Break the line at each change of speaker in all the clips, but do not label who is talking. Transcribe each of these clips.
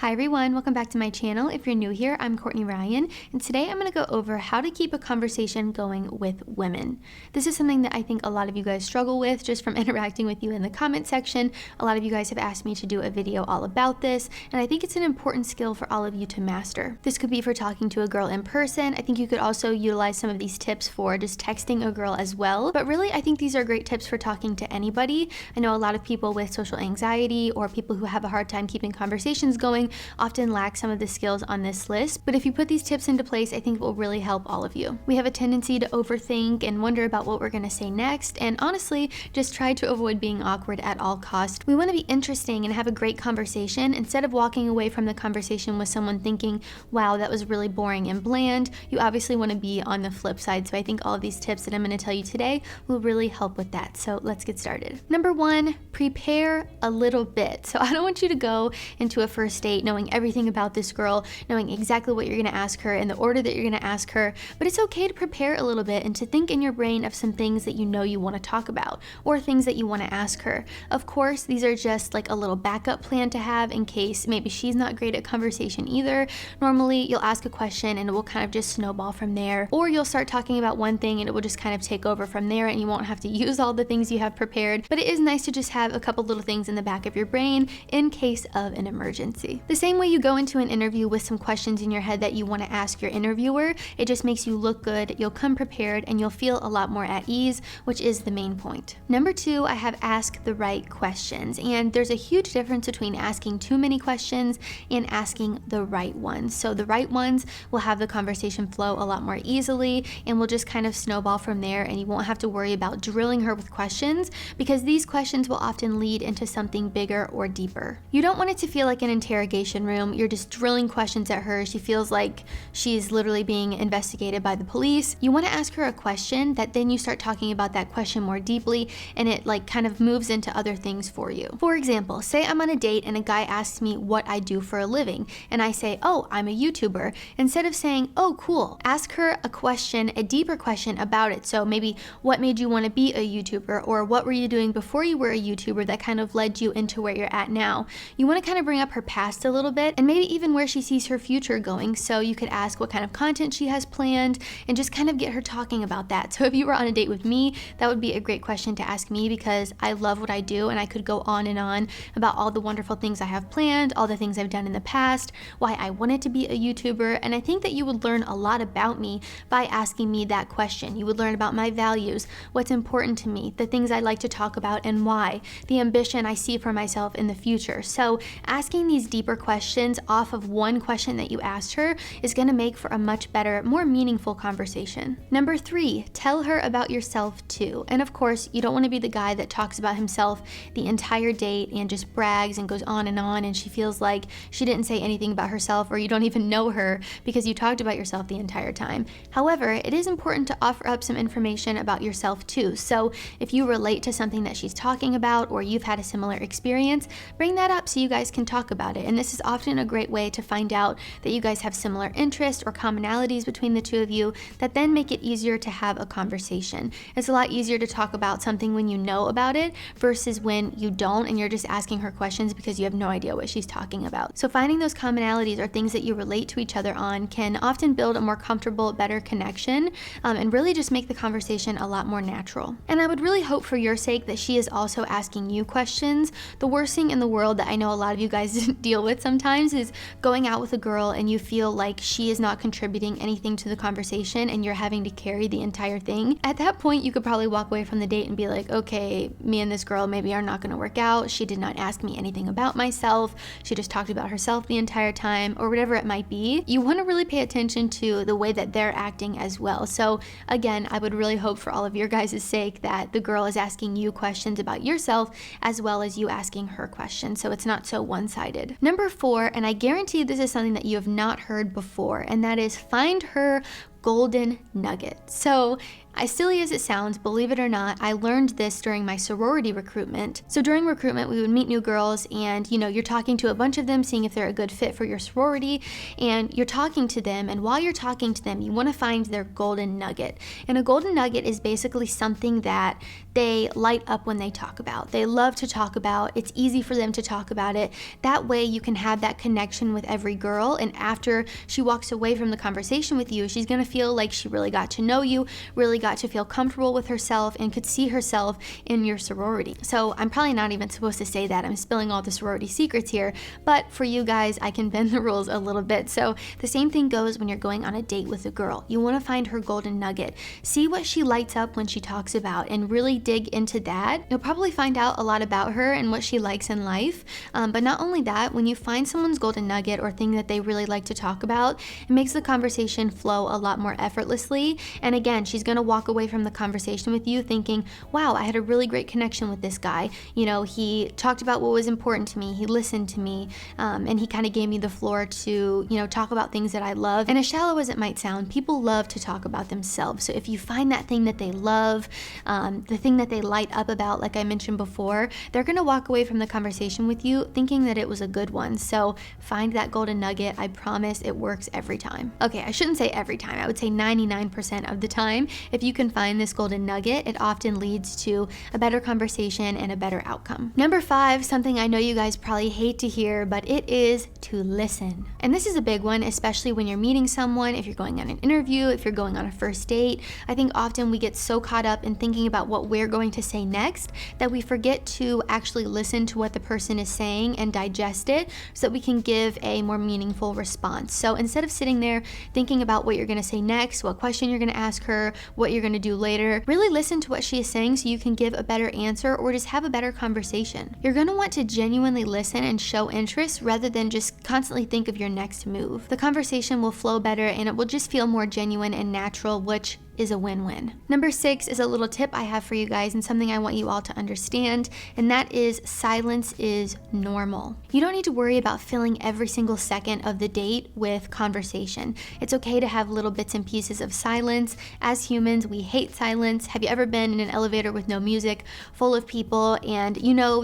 Hi everyone, welcome back to my channel. If you're new here, I'm Courtney Ryan, and today I'm going to go over how to keep a conversation going with women. This is something that I think a lot of you guys struggle with just from interacting with you in the comment section. A lot of you guys have asked me to do a video all about this, and I think it's an important skill for all of you to master. This could be for talking to a girl in person. I think you could also utilize some of these tips for just texting a girl as well, but really I think these are great tips for talking to anybody. I know a lot of people with social anxiety or people who have a hard time keeping conversations going often lack some of the skills on this list, but if you put these tips into place, I think it will really help all of you. We have a tendency to overthink and wonder about what we're going to say next, and honestly, just try to avoid being awkward at all costs. We want to be interesting and have a great conversation instead of walking away from the conversation with someone thinking, wow, that was really boring and bland. You obviously want to be on the flip side, so I think all of these tips that I'm going to tell you today will really help with that. So let's get started. Number one, prepare a little bit. So I don't want you to go into a first date knowing everything about this girl, knowing exactly what you're going to ask her and the order that you're going to ask her, but it's okay to prepare a little bit and to think in your brain of some things that you know you want to talk about or things that you want to ask her. Of course, these are just like a little backup plan to have in case maybe she's not great at conversation either. Normally, you'll ask a question and it will kind of just snowball from there, or you'll start talking about one thing and it will just kind of take over from there and you won't have to use all the things you have prepared, but it is nice to just have a couple little things in the back of your brain in case of an emergency. The same way you go into an interview with some questions in your head that you want to ask your interviewer, it just makes you look good, you'll come prepared, and you'll feel a lot more at ease, which is the main point. Number two, I have ask the right questions, and there's a huge difference between asking too many questions and asking the right ones. So the right ones will have the conversation flow a lot more easily and will just kind of snowball from there, and you won't have to worry about drilling her with questions because these questions will often lead into something bigger or deeper. You don't want it to feel like an interrogation room. You're just drilling questions at her. She feels like she's literally being investigated by the police. You want to ask her a question that then you start talking about that question more deeply and it like kind of moves into other things for you. For example, say I'm on a date and a guy asks me what I do for a living and I say, oh, I'm a YouTuber. Instead of saying, oh, cool, ask her a question, a deeper question about it. So maybe what made you want to be a YouTuber, or what were you doing before you were a YouTuber that kind of led you into where you're at now? You want to kind of bring up her past a little bit and maybe even where she sees her future going. So you could ask what kind of content she has planned and just kind of get her talking about that. So if you were on a date with me, that would be a great question to ask me because I love what I do and I could go on and on about all the wonderful things I have planned, all the things I've done in the past, why I wanted to be a YouTuber, and I think that you would learn a lot about me by asking me that question. You would learn about my values, what's important to me, the things I like to talk about and why, the ambition I see for myself in the future. So asking these deeper questions off of one question that you asked her is going to make for a much better, more meaningful conversation. Number three, tell her about yourself too. And of course, you don't want to be the guy that talks about himself the entire date and just brags and goes on and she feels like she didn't say anything about herself or you don't even know her because you talked about yourself the entire time. However, it is important to offer up some information about yourself too. So if you relate to something that she's talking about or you've had a similar experience, bring that up so you guys can talk about it. And this is often a great way to find out that you guys have similar interests or commonalities between the two of you that then make it easier to have a conversation. It's a lot easier to talk about something when you know about it versus when you don't and you're just asking her questions because you have no idea what she's talking about. So finding those commonalities or things that you relate to each other on can often build a more comfortable, better connection and really just make the conversation a lot more natural. And I would really hope for your sake that she is also asking you questions. The worst thing in the world that I know a lot of you guys deal with sometimes is going out with a girl and you feel like she is not contributing anything to the conversation and you're having to carry the entire thing. At that point, you could probably walk away from the date and be like, okay, me and this girl maybe are not going to work out. She did not ask me anything about myself. She just talked about herself the entire time, or whatever it might be. You want to really pay attention to the way that they're acting as well. So again, I would really hope for all of your guys' sake that the girl is asking you questions about yourself as well as you asking her questions, so it's not so one-sided. Number four, and I guarantee this is something that you have not heard before, and that is find her golden nugget. So as silly as it sounds, believe it or not, I learned this during my sorority recruitment. So during recruitment, we would meet new girls and, you're talking to a bunch of them, seeing if they're a good fit for your sorority, and you're talking to them, and while you're talking to them, you want to find their golden nugget. And a golden nugget is basically something that they light up when they talk about. They love to talk about. It's easy for them to talk about it. That way you can have that connection with every girl, and after she walks away from the conversation with you, she's going to feel like she really got to know you, really got to feel comfortable with herself, and could see herself in your sorority. So I'm probably not even supposed to say that. I'm spilling all the sorority secrets here, but for you guys, I can bend the rules a little bit. So the same thing goes when you're going on a date with a girl. You want to find her golden nugget. See what she lights up when she talks about, and really dig into that. You'll probably find out a lot about her and what she likes in life. But not only that, when you find someone's golden nugget or thing that they really like to talk about, it makes the conversation flow a lot more effortlessly. And again, she's going to walk away from the conversation with you thinking, wow, I had a really great connection with this guy. He talked about what was important to me. He listened to me, and he kind of gave me the floor to, talk about things that I love. And as shallow as it might sound, people love to talk about themselves. So if you find that thing that they love, the thing that they light up about, like I mentioned before, they're going to walk away from the conversation with you thinking that it was a good one. So find that golden nugget. I promise it works every time. Okay, I shouldn't say every time. I would say 99% of the time. If you can find this golden nugget, it often leads to a better conversation and a better outcome. Number 5, something I know you guys probably hate to hear, but it is to listen. And this is a big one, especially when you're meeting someone, if you're going on an interview, if you're going on a first date. I think often we get so caught up in thinking about what we're going to say next that we forget to actually listen to what the person is saying and digest it so that we can give a more meaningful response. So instead of sitting there thinking about what you're going to say next, what question you're going to ask her, what you're going to do later, really listen to what she is saying so you can give a better answer or just have a better conversation. You're going to want to genuinely listen and show interest rather than just constantly think of your next move. The conversation will flow better and it will just feel more genuine and natural, which is a win-win. Number 6 is a little tip I have for you guys and something I want you all to understand, and that is silence is normal. You don't need to worry about filling every single second of the date with conversation. It's okay to have little bits and pieces of silence. As humans, we hate silence. Have you ever been in an elevator with no music, full of people, and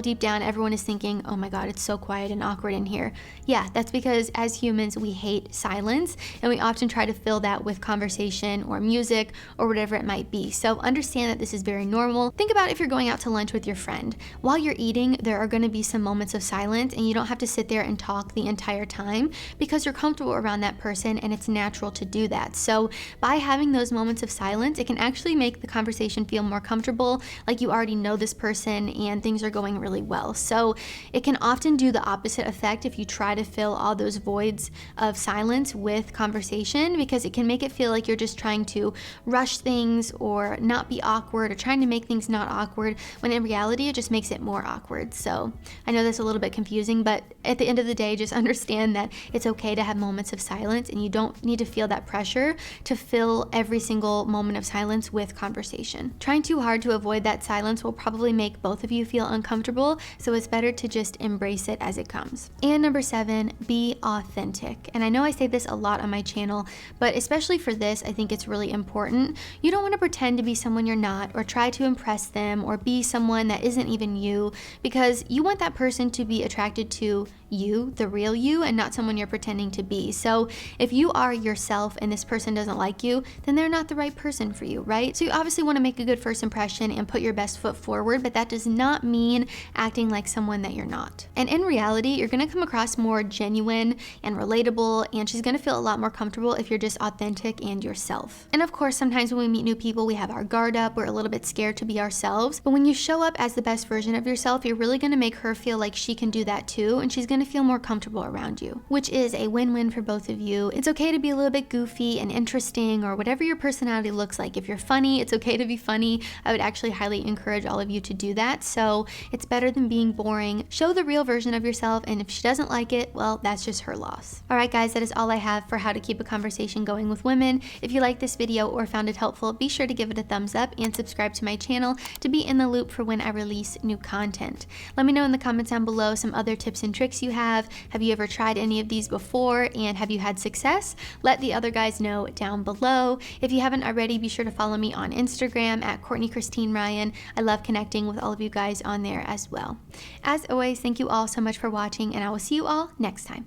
deep down everyone is thinking, oh my God, it's so quiet and awkward in here. Yeah, that's because as humans, we hate silence, and we often try to fill that with conversation or music or whatever it might be. So understand that this is very normal. Think about if you're going out to lunch with your friend. While you're eating, there are going to be some moments of silence, and you don't have to sit there and talk the entire time because you're comfortable around that person and it's natural to do that. So by having those moments of silence, it can actually make the conversation feel more comfortable, like you already know this person and things are going really well. So it can often do the opposite effect if you try to fill all those voids of silence with conversation, because it can make it feel like you're just trying to rush things or not be awkward or trying to make things not awkward, when in reality it just makes it more awkward. So I know that's a little bit confusing, but at the end of the day, just understand that it's okay to have moments of silence, and you don't need to feel that pressure to fill every single moment of silence with conversation. Trying too hard to avoid that silence will probably make both of you feel uncomfortable, so it's better to just embrace it as it comes. And number 7, be authentic. And I know I say this a lot on my channel, but especially for this, I think it's really important. You don't want to pretend to be someone you're not, or try to impress them, or be someone that isn't even you, because you want that person to be attracted to you, the real you, and not someone you're pretending to be. So if you are yourself and this person doesn't like you, then they're not the right person for you, right? So you obviously want to make a good first impression and put your best foot forward, but that does not mean acting like someone that you're not. And in reality, you're going to come across more genuine and relatable, and she's going to feel a lot more comfortable if you're just authentic and yourself. And of course, sometimes when we meet new people, we have our guard up, we're a little bit scared to be ourselves, but when you show up as the best version of yourself, you're really going to make her feel like she can do that too, and she's going to feel more comfortable around you, which is a win-win for both of you. It's okay to be a little bit goofy and interesting, or whatever your personality looks like. If you're funny, it's okay to be funny. I would actually highly encourage all of you to do that. So it's better than being boring. Show the real version of yourself, and if she doesn't like it, well, that's just her loss. All right, guys, that is all I have for how to keep a conversation going with women. If you like this video or found found it helpful, be sure to give it a thumbs up and subscribe to my channel to be in the loop for when I release new content. Let me know in the comments down below some other tips and tricks you have. Have you ever tried any of these before, and have you had success? Let the other guys know down below. If you haven't already, be sure to follow me on Instagram at Courtney Christine Ryan. I love connecting with all of you guys on there as well. As always, thank you all so much for watching, and I will see you all next time.